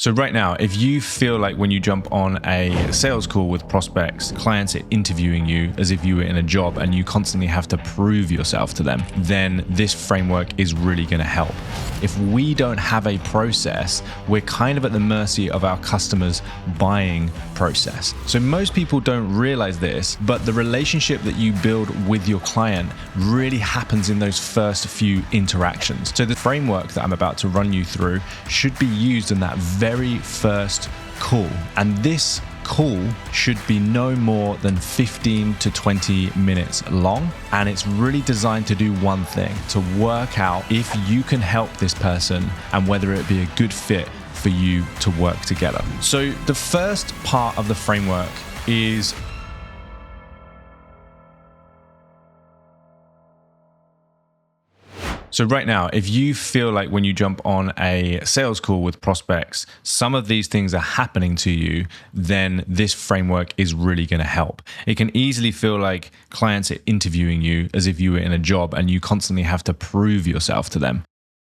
So right now, if you feel like when you jump on a sales call with prospects, clients are interviewing you as if you were in a job and you constantly have to prove yourself to them, then this framework is really going to help. If we don't have a process, we're kind of at the mercy of our customers' buying process. So most people don't realize this, but the relationship that you build with your client really happens in those first few interactions. So the framework that I'm about to run you through should be used in that very first call. And this call should be no more than 15 to 20 minutes long. And it's really designed to do one thing, to work out if you can help this person and whether it be a good fit for you to work together. So the first part of the framework is So right now, if you feel like when you jump on a sales call with prospects, some of these things are happening to you, then this framework is really going to help. It can easily feel like clients are interviewing you as if you were in a job and you constantly have to prove yourself to them.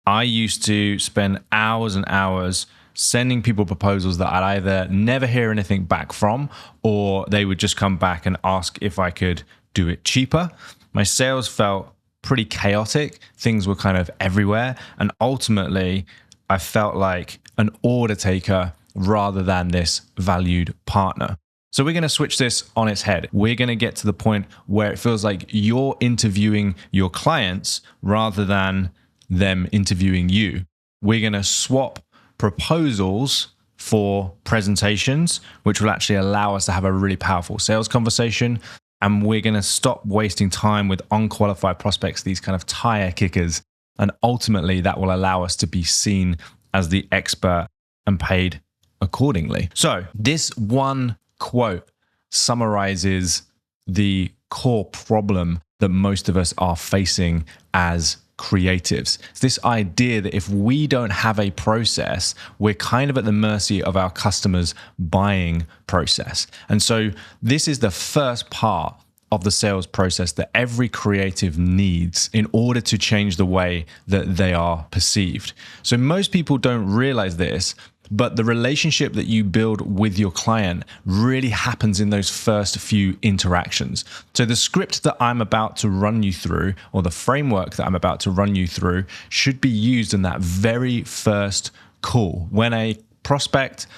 I used to spend hours and hours sending people proposals that I'd either never hear anything back from, or they would just come back and ask if I could do it cheaper. My sales felt pretty chaotic. Things were kind of everywhere. And ultimately, I felt like an order taker rather than this valued partner. So we're going to switch this on its head. We're going to get to the point where it feels like you're interviewing your clients rather than them interviewing you. We're going to swap proposals for presentations, which will actually allow us to have a really powerful sales conversation. And we're going to stop wasting time with unqualified prospects, these kind of tire kickers. And ultimately, that will allow us to be seen as the expert and paid accordingly. So this one quote summarizes the core problem that most of us are facing as creatives. It's this idea that if we don't have a process, we're kind of at the mercy of our customers' buying process. And so this is the first part of the sales process that every creative needs in order to change the way that they are perceived. So most people don't realize this, but the relationship that you build with your client really happens in those first few interactions. So the script that I'm about to run you through, or the framework that I'm about to run you through, should be used in that very first call. When a prospect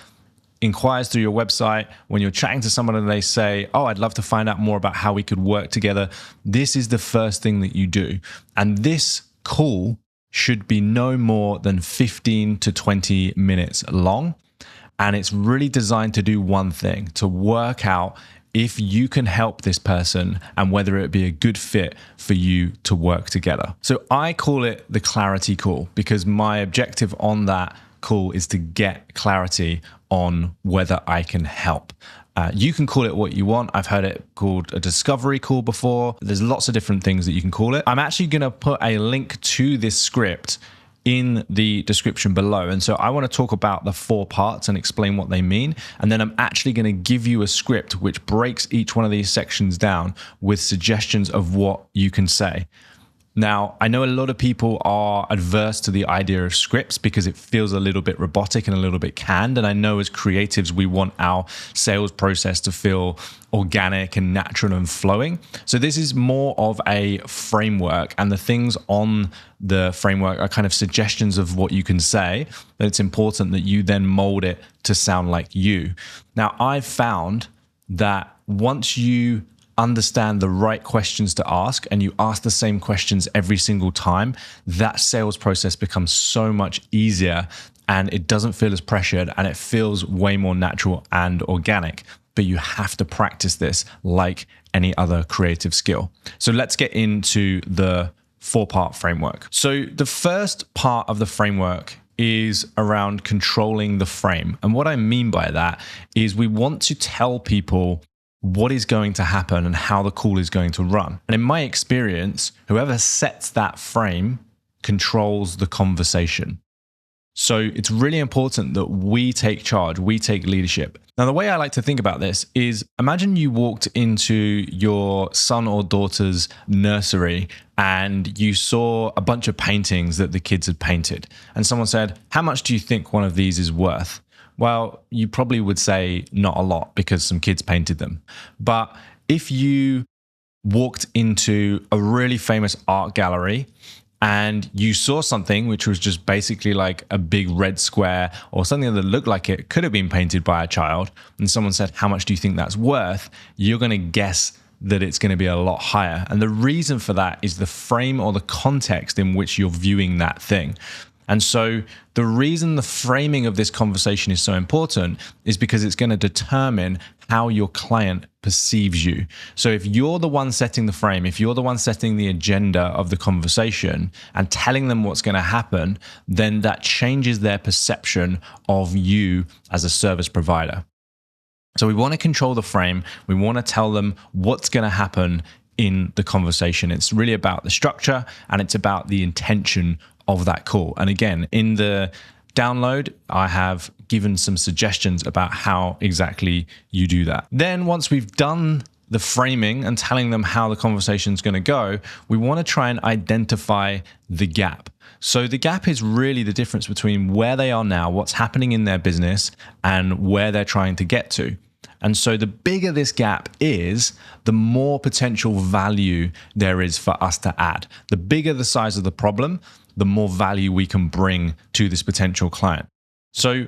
inquires through your website, when you're chatting to someone and they say, "Oh, I'd love to find out more about how we could work together," this is the first thing that you do. And this call should be no more than 15 to 20 minutes long. And it's really designed to do one thing, to work out if you can help this person and whether it be a good fit for you to work together. So I call it the clarity call because my objective on that call is to get clarity on whether I can help. You can call it what you want. I've heard it called a discovery call before. There's lots of different things that you can call it. I'm actually going to put a link to this script in the description below. And so I want to talk about the 4 parts and explain what they mean. And then I'm actually going to give you a script which breaks each one of these sections down with suggestions of what you can say. Now, I know a lot of people are adverse to the idea of scripts because it feels a little bit robotic and a little bit canned. And I know as creatives, we want our sales process to feel organic and natural and flowing. So this is more of a framework, and the things on the framework are kind of suggestions of what you can say. But it's important that you then mold it to sound like you. Now, I've found that once you understand the right questions to ask and you ask the same questions every single time, that sales process becomes so much easier and it doesn't feel as pressured and it feels way more natural and organic. But you have to practice this like any other creative skill. So let's get into the 4-part framework. So the first part of the framework is around controlling the frame. And what I mean by that is we want to tell people what is going to happen and how the call is going to run. And in my experience, whoever sets that frame controls the conversation. So it's really important that we take charge, we take leadership. Now, the way I like to think about this is imagine you walked into your son or daughter's nursery and you saw a bunch of paintings that the kids had painted. And someone said, "How much do you think one of these is worth?" Well, you probably would say not a lot because some kids painted them. But if you walked into a really famous art gallery and you saw something which was just basically like a big red square or something that looked like it could have been painted by a child, and someone said, how much do you think that's worth? You're going to guess that it's going to be a lot higher. And the reason for that is the frame or the context in which you're viewing that thing. And so the reason the framing of this conversation is so important is because it's going to determine how your client perceives you. So if you're the one setting the frame, if you're the one setting the agenda of the conversation and telling them what's going to happen, then that changes their perception of you as a service provider. So we want to control the frame. We want to tell them what's going to happen in the conversation. It's really about the structure and it's about the intention of that call. And again, in the download, I have given some suggestions about how exactly you do that. Then once we've done the framing and telling them how the conversation is going to go, we want to try and identify the gap. So the gap is really the difference between where they are now, what's happening in their business, and where they're trying to get to. And so the bigger this gap is, the more potential value there is for us to add. The bigger the size of the problem, the more value we can bring to this potential client. So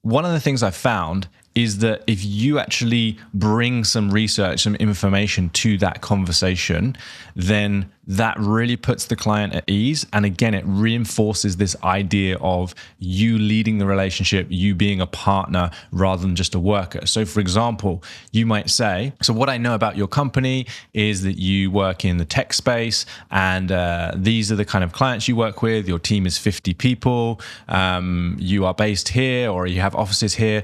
one of the things I found is that if you actually bring some research, some information to that conversation, then that really puts the client at ease. And again, it reinforces this idea of you leading the relationship, you being a partner rather than just a worker. So for example, you might say, so what I know about your company is that you work in the tech space and these are the kind of clients you work with. Your team is 50 people. You are based here or you have offices here.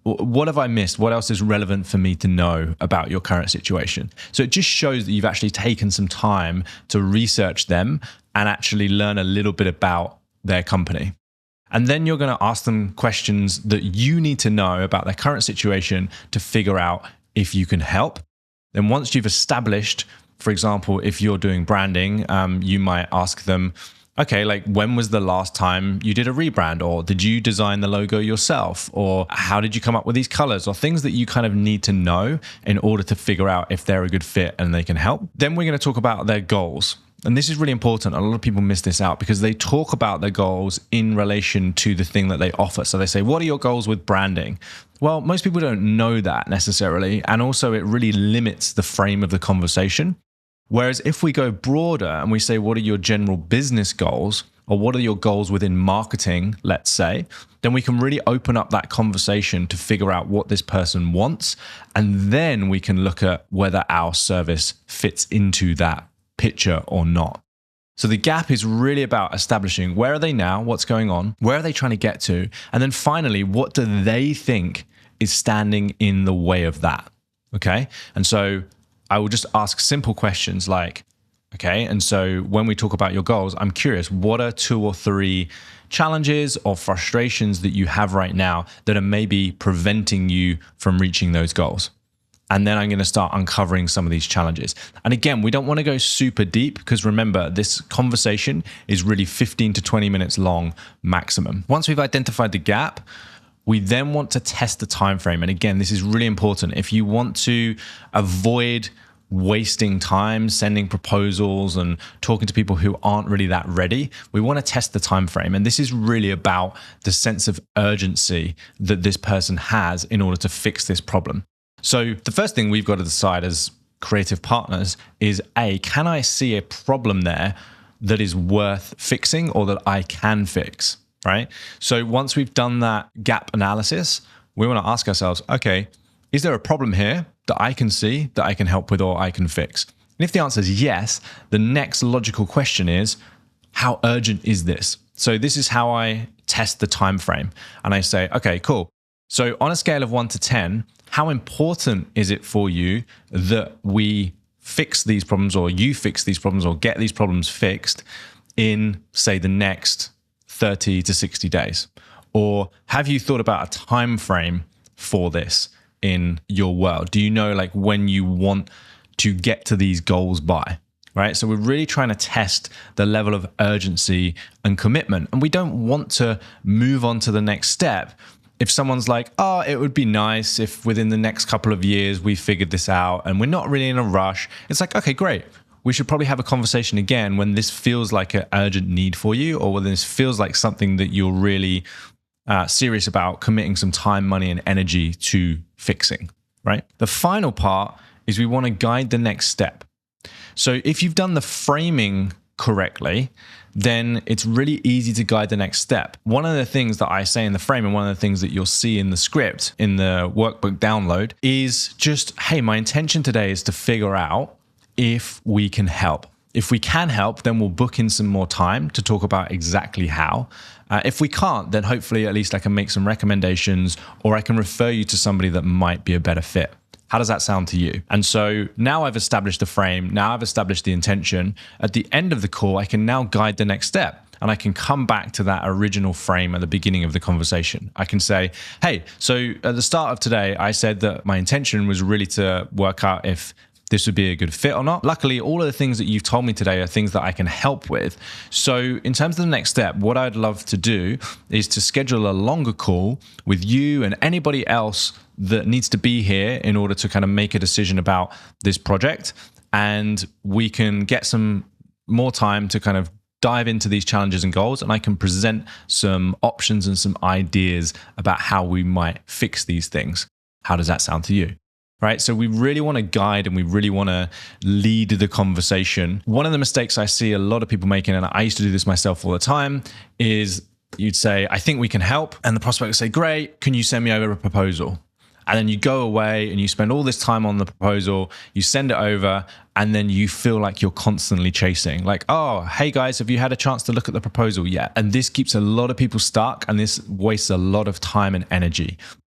What have I missed? What else is relevant for me to know about your current situation? So it just shows that you've actually taken some time to research them and actually learn a little bit about their company. And then you're going to ask them questions that you need to know about their current situation to figure out if you can help. Then once you've established, for example, if you're doing branding, you might ask them, okay, like when was the last time you did a rebrand, or did you design the logo yourself, or how did you come up with these colors, or things that you kind of need to know in order to figure out if they're a good fit and they can help. Then we're going to talk about their goals. And this is really important. A lot of people miss this out because they talk about their goals in relation to the thing that they offer. So they say, what are your goals with branding? Well, most people don't know that necessarily. And also it really limits the frame of the conversation. Whereas if we go broader and we say, what are your general business goals, or what are your goals within marketing, let's say, then we can really open up that conversation to figure out what this person wants. And then we can look at whether our service fits into that picture or not. So the gap is really about establishing where are they now, what's going on, where are they trying to get to, and then finally, what do they think is standing in the way of that? Okay. And so I will just ask simple questions like, okay, and so when we talk about your goals, I'm curious, what are 2 or 3 challenges or frustrations that you have right now that are maybe preventing you from reaching those goals? And then I'm going to start uncovering some of these challenges. And again, we don't want to go super deep because remember, this conversation is really 15 to 20 minutes long maximum. Once we've identified the gap, we then want to test the time frame. And again, this is really important. If you want to avoid wasting time sending proposals and talking to people who aren't really that ready, we want to test the time frame. And this is really about the sense of urgency that this person has in order to fix this problem. So the first thing we've got to decide as creative partners is A, can I see a problem there that is worth fixing or that I can fix? Right? So once we've done that gap analysis, we want to ask ourselves, okay, is there a problem here that I can see, that I can help with, or I can fix? And if the answer is yes, the next logical question is, how urgent is this? So this is how I test the time frame. And I say, okay, cool. So on a scale of 1 to 10, how important is it for you that we fix these problems, or you fix these problems, or get these problems fixed in, say, the next 30 to 60 days? Or have you thought about a time frame for this in your world? Do you know like when you want to get to these goals by? Right? So we're really trying to test the level of urgency and commitment. And we don't want to move on to the next step If someone's like, oh, it would be nice if within the next couple of years we figured this out and we're not really in a rush, it's like, okay, great. We should probably have a conversation again when this feels like an urgent need for you, or when this feels like something that you're really serious about committing some time, money, and energy to fixing, right? The final part is we want to guide the next step. So if you've done the framing correctly, then it's really easy to guide the next step. One of the things that I say in the frame, and one of the things that you'll see in the script, in the workbook download, is just, hey, my intention today is to figure out if we can help. If we can help, then we'll book in some more time to talk about exactly how. If we can't, then hopefully at least I can make some recommendations, or I can refer you to somebody that might be a better fit. How does that sound to you? And so now I've established the frame, now I've established the intention. At the end of the call, I can now guide the next step, and I can come back to that original frame at the beginning of the conversation. I can say, hey, so at the start of today, I said that my intention was really to work out if this would be a good fit or not. Luckily, all of the things that you've told me today are things that I can help with. So in terms of the next step, what I'd love to do is to schedule a longer call with you and anybody else that needs to be here in order to kind of make a decision about this project. And we can get some more time to kind of dive into these challenges and goals, and I can present some options and some ideas about how we might fix these things. How does that sound to you? Right? So we really want to guide and we really want to lead the conversation. One of the mistakes I see a lot of people making, and I used to do this myself all the time, is you'd say, I think we can help. And the prospect would say, great, can you send me over a proposal? And then you go away and you spend all this time on the proposal, you send it over, and then you feel like you're constantly chasing. Like, oh, hey guys, have you had a chance to look at the proposal yet? And this keeps a lot of people stuck, and this wastes a lot of time and energy.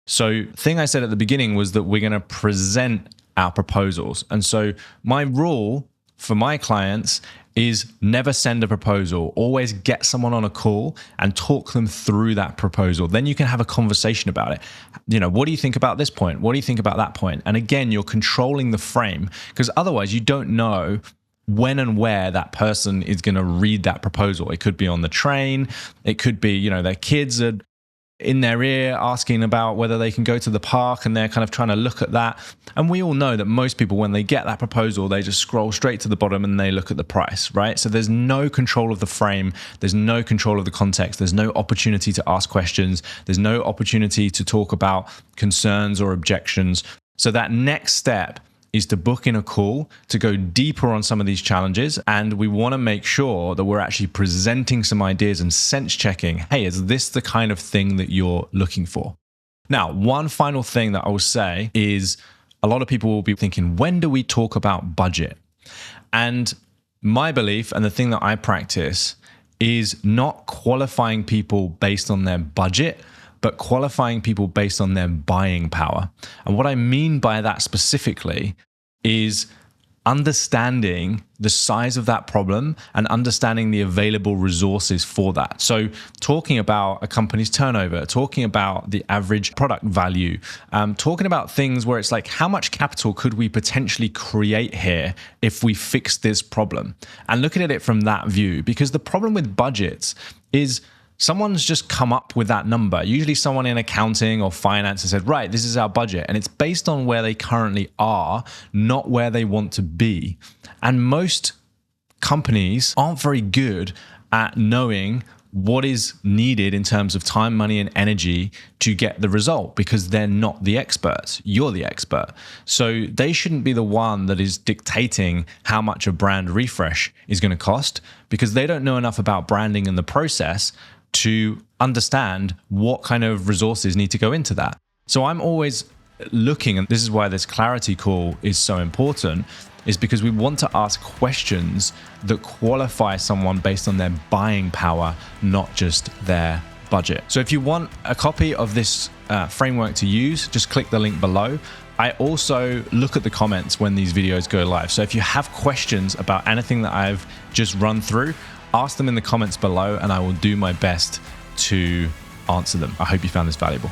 So the thing I said at the beginning was that we're going to present our proposals. And so my rule for my clients is never send a proposal. Always get someone on a call and talk them through that proposal. Then you can have a conversation about it. You know, what do you think about this point? What do you think about that point? And again, you're controlling the frame, because otherwise you don't know when and where that person is going to read that proposal. It could be on the train. It could be, you know, their kids are in their ear asking about whether they can go to the park, and they're kind of trying to look at that. And we all know that most people, when they get that proposal, they just scroll straight to the bottom and they look at the price, right? So there's no control of the frame. There's no control of the context. There's no opportunity to ask questions. There's no opportunity to talk about concerns or objections. So that next step is to book in a call to go deeper on some of these challenges. And we want to make sure that we're actually presenting some ideas and sense checking, hey, is this the kind of thing that you're looking for? Now, one final thing that I will say is a lot of people will be thinking, when do we talk about budget? And my belief, and the thing that I practice, is not qualifying people based on their budget, but qualifying people based on their buying power. And what I mean by that specifically is understanding the size of that problem and understanding the available resources for that. So talking about a company's turnover, talking about the average product value, talking about things where it's like, how much capital could we potentially create here if we fix this problem? And looking at it from that view, because the problem with budgets is someone's just come up with that number. Usually someone in accounting or finance has said, right, this is our budget. And it's based on where they currently are, not where they want to be. And most companies aren't very good at knowing what is needed in terms of time, money, and energy to get the result, because they're not the experts. You're the expert. So they shouldn't be the one that is dictating how much a brand refresh is going to cost, because they don't know enough about branding and the process to understand what kind of resources need to go into that. So I'm always looking, and this is why this clarity call is so important, is because we want to ask questions that qualify someone based on their buying power, not just their budget. So if you want a copy of this framework to use, just click the link below. I also look at the comments when these videos go live. So if you have questions about anything that I've just run through, ask them in the comments below and I will do my best to answer them. I hope you found this valuable.